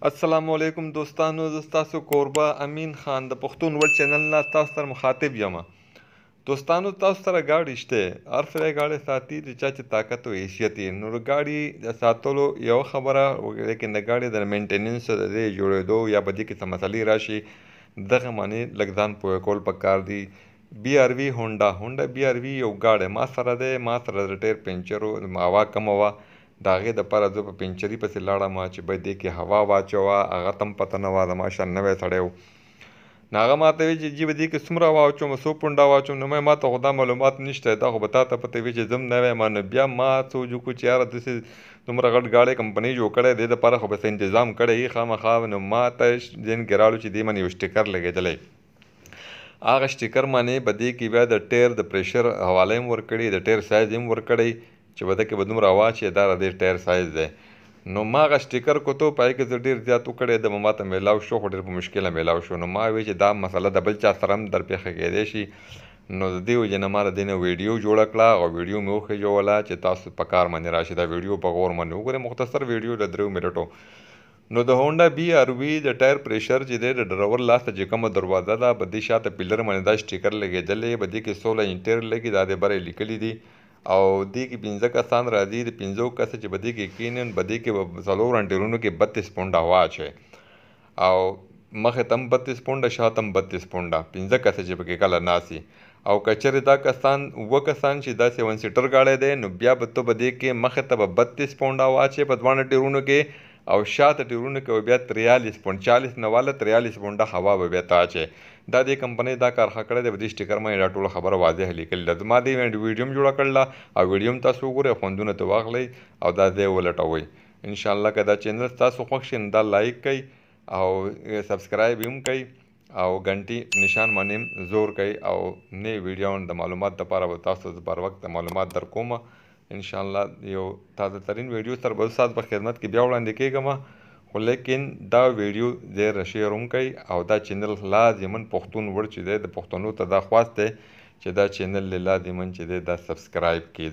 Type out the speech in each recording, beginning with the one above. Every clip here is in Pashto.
السلام علیکم دوستانو، زه ستاسو کوربه امین خان د پښتون ورلډ چینل نه تاسو سره مخاطب یم. دوستانو، تاسو سره ګاډي شته، هر سړی ګاډي ساتي د چا چې طاقت او حیثیت یې. نو د ګاډي د ساتلو یو خبره، لیکن د ګاډي د مینټیننس د دې جوړېدو یا په دې کې څه مسلې راشي دغه باندې لږ ځان پوه کول پکار دي. بي آر وي هونډا بي آر وي یو ګاډی ما سره دی، ما سره د ټایر پنچر و، هوا کمه وه، د هغې دپاره زه په پنچري پسې لاړم چې باید دې کې هوا واچوه. هغه ته هم پته نه وه، زما شان نوی سړی و. نو هغه ما ته وایي چې جي به دې کې څومره هوا واچوم، څو پونډه واچوم. نو ما ته خو دا معلومات نشته، دا خو به تا ته پته وي چې زه هم نوی یم. نو بیا ما سوچ وکړو چې یاره داسې دومره غټ ګاډی کمپنۍ جوړ کړی، دې دپاره خو به څه انتظام کړی وي خامخا. نو ما ته ذهن کې راغلو چې دې باندې یو سټیکر لګېدلی. هغه سټیکر باندې به دې کې بیا د ټایر د پریشر حواله هم ورکړې، د ټایر سایز هم ورکړی چې به ده کې به دومره هوا چې دا د دې ټایر سایز دی. نو ما هغه سټیکر کوتو، په هغې کې زه ډېر زیات وکړی د ما ته میلاو شو، خو ډېر په مشکله میلاو شو. نو ما وی چې دا مسله د بل چا سره هم در پیښه کیدی شي. نو د دې وجې نه ما د دې نه ویډیو جوړه کړه او ویډیو مې وښیجوله چې تاسو په کار باندې راشي. دا ویډیو په غور باندې وګورئ، مختصر ویډیو د 3 منټو. نو د هونډا بي آر وي د ټایر پریشر چې دی د ډرور لاس ته چې کومه دروازه ده، په دې شاته پیلر باندې دا سټیکر لګېدلی، په دې کې 16 انچ ټایر لګي، دا د بره لیکلي دي. او دې کې 15 کسان راځي، د 15 کسه چې په دې کې کښېنن، په دې کې به 4 انټیرونو کې 32 پونډه هوا اچوي، او مخې ته هم 32 پونډه، شاته هم 32 پونډه، 15 کسه چې پکې کله ناست وي. او که چېرې دا کسان 7 کسان چې دا 7 سیټر ګاډی دی، نو بیا به ته په دې کې مخې ته به 32 پونډه هوا اچوي په 2 ټیرونو کې، او شاته ټیرونو کې به بیا 43 پونډ 40 نه واله 43 پونډه هوا به بیا ته اچوي. دا دې کمپنۍ دا کار ښه کړی دی، په دې سټیکر باندې دا ټوله خبره واضح لیکلې ده. ما دې ویډیو هم جوړه کړله او ویډیو هم تاسو وګورئ، خوندونه ترې واخلئ او دا ځای ولټوئ. انشاءالله که دا چینل ستاسو خوښ شي نو دا لایک کوئ او سبسکرایب هم کوئ او غنټي نشان باندې هم زور کوئ، او نوې ویډیوانو د معلومات دپاره به تاسو ته بر وخت معلومات در کومه. انشاءالله یو تازه ترین ویډیو سره به ستاسو په خدمت کې بیا وړاندې کېږم. خو لیکن دا ویډیو ډېر شیر هم کوئ، او دا چینل لازماً پښتون ورلډ چې دی د پښتنو ته دا خواست دی چې دا چینل لازماً چې دی دا سبسکرایب کړي،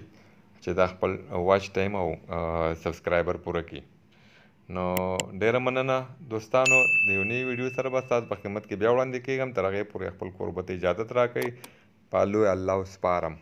چې دا خپل واچ ټایم او سبسکرایبر پوره کړي. نو ډېره مننه دوستانو، د یو نوې ویډیو سره به ستاسو په خدمت کې بیا وړاندې کېږم. تر هغې پورې خپل کوربه ته اجازت راکړئ. په لوی الله وسپارم.